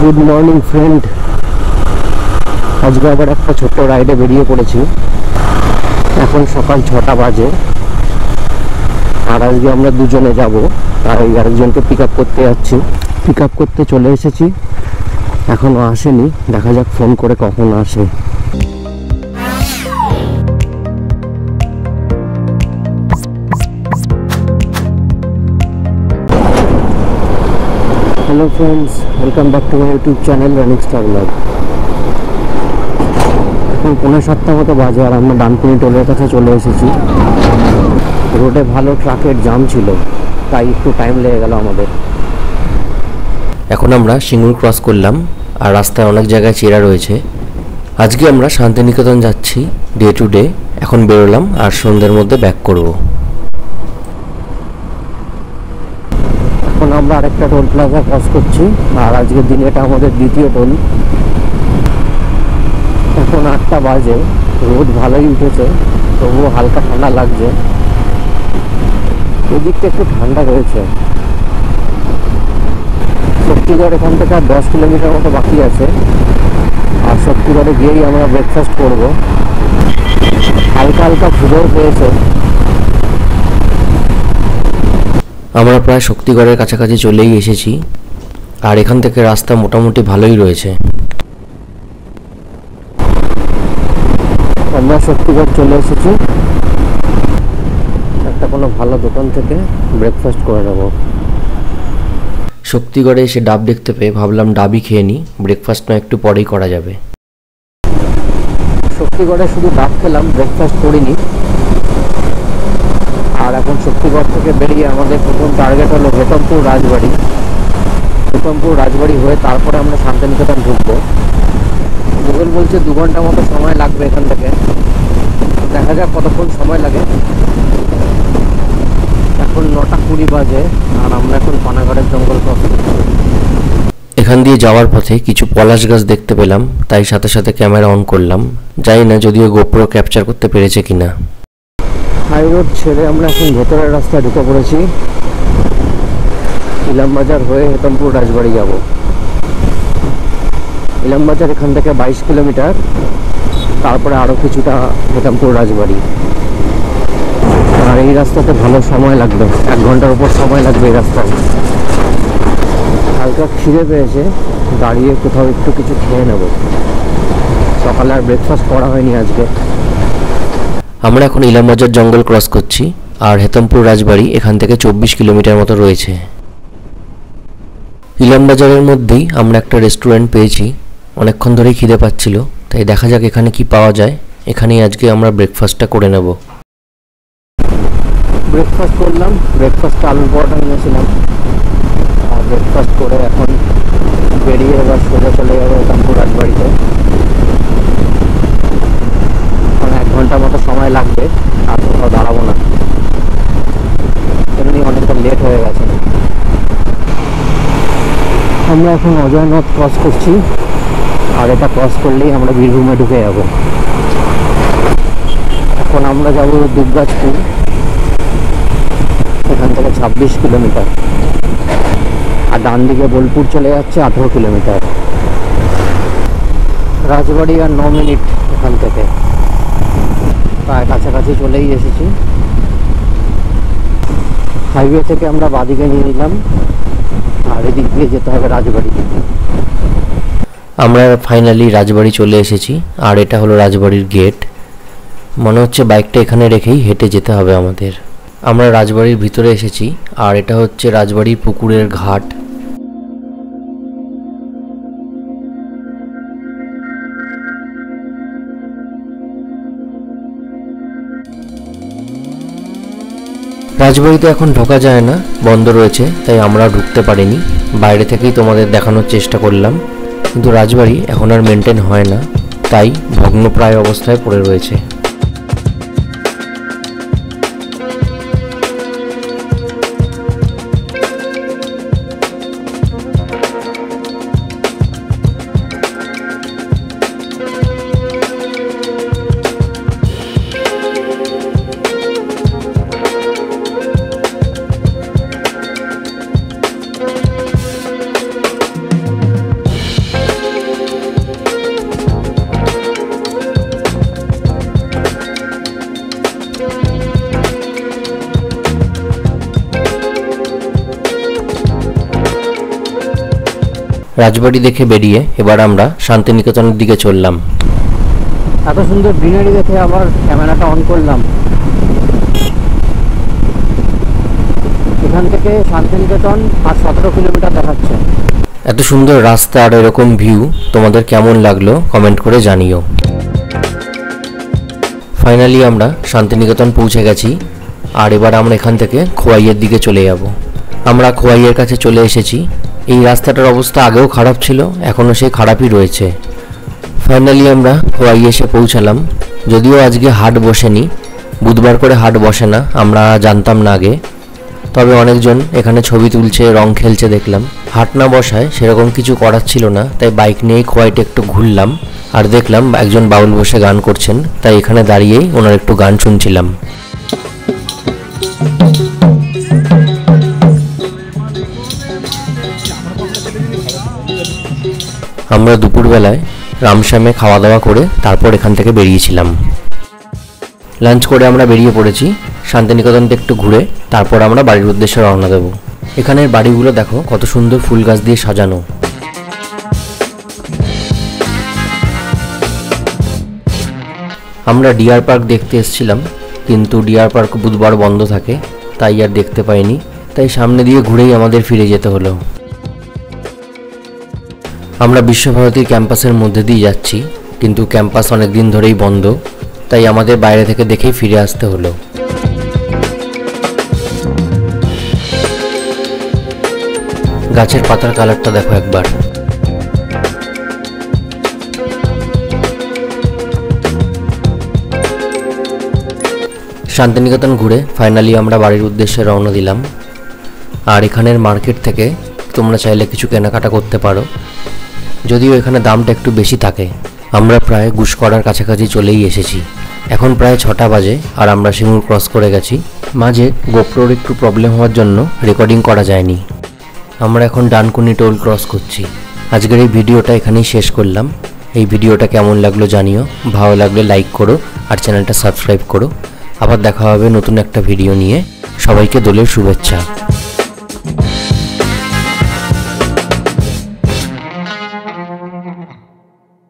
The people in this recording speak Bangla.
Good morning friend. আজকে আবার একটা ছোট্ট রাইডে বেরিয়ে পড়েছি। এখন সকাল 6টা বাজে, আর আজকে আমরা দুজনে যাব। তাই আরেকজনকে পিক আপ করতে যাচ্ছি। পিক আপ করতে চলে এসেছি, এখনো আসেনি। দেখা যাক ফোন করে কখন আসে। Hello friends, welcome back to my YouTube channel running star blog. এখন 6:45 মতো বাজে, আর আমরা ডানকুনি টোলের কাছে চলে এসেছি। রোডে ভালো ট্রাকের জাম ছিল, তাই একটু টাইম লেগে গেল আমাদের। এখন আমরা সিঙ্গুর ক্রস করলাম, আর রাস্তায় অনেক জায়গায় চেরা রয়েছে। আজকে আমরা শান্তিনিকেতন যাচ্ছি ডে টু ডে। এখন বেরোলাম আর সন্ধ্যের মধ্যে ব্যাক করব। এখন আমরা আরেকটা টোল প্লাজা ক্রস করছি, আর আজকের দিনে এটা আমাদের দ্বিতীয় টোল। এখন 8টা বাজে, রোদ ভালোই উঠেছে, তবুও হালকা ঠান্ডা লাগছে। এদিকটা একটু ঠান্ডা রয়েছে। শক্তিগড় এখান থেকে আর 10 কিলোমিটার মতো বাকি আছে, আর শক্তিগড়ে গিয়েই আমরা ব্রেকফাস্ট করব। হালকা হালকা খিদেও পেয়েছে। আমরা প্রায় শক্তিগড়ের কাছাকাছি চলেই এসেছি, আর এখান থেকে রাস্তা মোটামুটি ভালোই রয়েছে। আমরা শক্তিগড় চলে এসেছি। একটা কোনো ভালো দোকান থেকে ব্রেকফাস্ট করে নেব। শক্তিগড়ে এসে ডাব দেখতে পেয়ে ভাবলাম ডাবই খেয়ে নিই, ব্রেকফাস্ট না একটু পরেই করা যাবে। শক্তিগড়ে শুধু ডাব খেলাম, ব্রেকফাস্ট করিনি। আর এখন শক্তিগড় থেকে বেরিয়ে আমাদের প্রথম টার্গেট হলো হেতমপুর রাজবাড়ি। হেতমপুর রাজবাড়ি হয়ে তারপরে আমরা শান্তিনিকেতন ঢুকবো। গুগল বলছে 2 ঘন্টা মতো সময় লাগবে এখান থেকে। দেখা যাক কতক্ষণ সময় লাগে। এখন 9:20 বাজে, আর আমরা এখন পানাগড়ের জঙ্গল ক্রস করছি। এখান দিয়ে যাওয়ার পথে কিছু পলাশ গাছ দেখতে পেলাম, তাই সাথে সাথে ক্যামেরা অন করলাম। জানি না যদিও গোপ্রো ক্যাপচার করতে পেরেছে কিনা। হাই রোড ছেড়ে আমরা এখন ভেতরের রাস্তায় ঢুকে পড়েছি। ইলামবাজার হয়ে হেতমপুর রাজবাড়ি যাব। ইলামবাজার এখান থেকে 22 কিলোমিটার, তারপরে আরও কিছুটা হেতমপুর রাজবাড়ি। আর এই রাস্তাতে ভালো সময় লাগবে, 1 ঘন্টার উপর সময় লাগবে এই রাস্তায়। হালকা খিদে পেয়েছে, দাঁড়িয়ে কোথাও একটু কিছু খেয়ে নেব। সকালে আর ব্রেকফাস্ট করা হয়নি আজকে। আমরা এখন ইলামবাজার জঙ্গল ক্রস করছি, আর হেতমপুর রাজবাড়ি এখান থেকে 24 কিলোমিটার মতো রয়েছে। ইলামবাজারের মধ্যেই আমরা একটা রেস্টুরেন্ট পেয়েছি। অনেকক্ষণ ধরেই খিদে পাচ্ছিল, তাই দেখা যাক এখানে কি পাওয়া যায়। এখানেই আজকে আমরা ব্রেকফাস্টটা করে নেব। ব্রেকফাস্ট করলাম, ব্রেকফাস্টে আলুর পরোটা নিয়েছিলাম। আর ব্রেকফাস্ট করে এখন বেরিয়ে এবার সোজা চলে যাবো হেতমপুর রাজবাড়িতে। এখন 1 ঘন্টার মতো সময় লাগবে, আর কোথাও দাঁড়াবো না, এমনি অনেকটা লেট হয়ে গেছে। আমরা এখন অজয়নগর ক্রস করছি, আর এটা ক্রস করলেই আমরা বীরভূমে ঢুকে যাব। এখন আমরা যাব দুবগাছপুর, এখান থেকে 26 কিলোমিটার। আর ডান দিকে বোলপুর চলে যাচ্ছে 18 কিলোমিটার। রাজবাড়ি আর 9 মিনিট এখান থেকে, প্রায় কাছাকাছি চলেই এসেছি। হাইওয়ে থেকে আমরা বাদিকে নিয়ে নিলাম, আর এদিক দিয়ে যেতে হবে রাজবাড়ি। আমরা ফাইনালি রাজবাড়ি চলে এসেছি, আর এটা হলো রাজবাড়ির গেট। মনে হচ্ছে বাইকটা এখানে রেখেই হেঁটে যেতে হবে আমাদের। আমরা রাজবাড়ির ভিতরে এসেছি, আর এটা হচ্ছে রাজবাড়ির পুকুরের ঘাট। রাজবাড়িতে এখন ঢোকা যায় না, বন্ধ রয়েছে, তাই আমরা ঢুকতে পারিনি। বাইরে থেকেই তোমাদের দেখানোর চেষ্টা করলাম, কিন্তু রাজবাড়ি এখন আর মেনটেন হয় না, তাই ভগ্নপ্রায় অবস্থায় পড়ে রয়েছে। রাজবাড়ি দেখে বেরিয়ে এবার আমরা শান্তিনিকেতনের দিকে চললাম। এত সুন্দর গ্রিনারি দেখে আবার ক্যামেরাটা অন করলাম। এখান থেকে শান্তিনিকেতন আর 17 কিলোমিটার দেখাচ্ছে। এত সুন্দর রাস্তা আর এরকম ভিউ তোমাদের কেমন লাগলো কমেন্ট করে জানিও। ফাইনালি আমরা শান্তিনিকেতন পৌঁছে গেছি, আর এবার আমরা এখান থেকে খোয়াইয়ের দিকে চলে যাব। আমরা খোয়াইয়ের কাছে চলে এসেছি। এই রাস্তাটার অবস্থা আগেও খারাপ ছিল, এখনও সেই খারাপই রয়েছে। ফাইনালি আমরা খোয়াই এসে পৌঁছালাম। যদিও আজকে হাট বসেনি, বুধবার করে হাট বসে না, আমরা জানতাম না আগে। তবে অনেকজন এখানে ছবি তুলছে, রং খেলছে দেখলাম। হাট না বসায় সেরকম কিছু করার ছিল না, তাই বাইক নিয়েই খোয়াইটা একটু ঘুরলাম। আর দেখলাম একজন বাউল বসে গান করছেন, তাই এখানে দাঁড়িয়েই ওনার একটু গান শুনছিলাম। আমরা দুপুরবেলায় রামশ্যামে খাওয়া দাওয়া করে তারপর এখান থেকে বেরিয়েছিলাম। লাঞ্চ করে আমরা বেরিয়ে পড়েছি। শান্তিনিকেতনটা একটু ঘুরে তারপর আমরা বাড়ির উদ্দেশ্যে রওনা দেব। এখানের বাড়িগুলো দেখো কত সুন্দর ফুল গাছ দিয়ে সাজানো। আমরা ডিয়ার পার্ক দেখতে এসেছিলাম, কিন্তু ডিয়ার পার্ক বুধবার বন্ধ থাকে, তাই আর দেখতে পাইনি। তাই সামনে দিয়ে ঘুরেই আমাদের ফিরে যেতে হলো। আমরা বিশ্বভারতী ক্যাম্পাসের মধ্যে দিয়ে যাচ্ছি, কিন্তু ক্যাম্পাস অনেক দিন ধরেই বন্ধ, তাই আমাদের বাইরে থেকে দেখেই ফিরে আসতে হলো। গাছের পাতার কালারটা দেখো একবার। শান্তিনিকেতন ঘুরে ফাইনালি আমরা বাড়ির উদ্দেশ্যে রওনা দিলাম। আর এখানের মার্কেট থেকে তোমরা চাইলে কিছু কেনাকাটা করতে পারো, যদিও এখানে দামটা একটু বেশি থাকে। আমরা প্রায় গুসকরার কাছাকাছি চলেই এসেছি। এখন প্রায় 6টা বাজে, আর আমরা সিঙ্গুর ক্রস করে গেছি। মাঝে গোপ্রোর একটু প্রবলেম হওয়ার জন্য রেকর্ডিং করা যায়নি। আমরা এখন ডানকুনি টোল ক্রস করছি। আজকের এই ভিডিওটা এখানেই শেষ করলাম। এই ভিডিওটা কেমন লাগলো জানিও, ভালো লাগলে লাইক করো আর চ্যানেলটা সাবস্ক্রাইব করো। আবার দেখা হবে নতুন একটা ভিডিও নিয়ে। সবাইকে দোলের শুভেচ্ছা।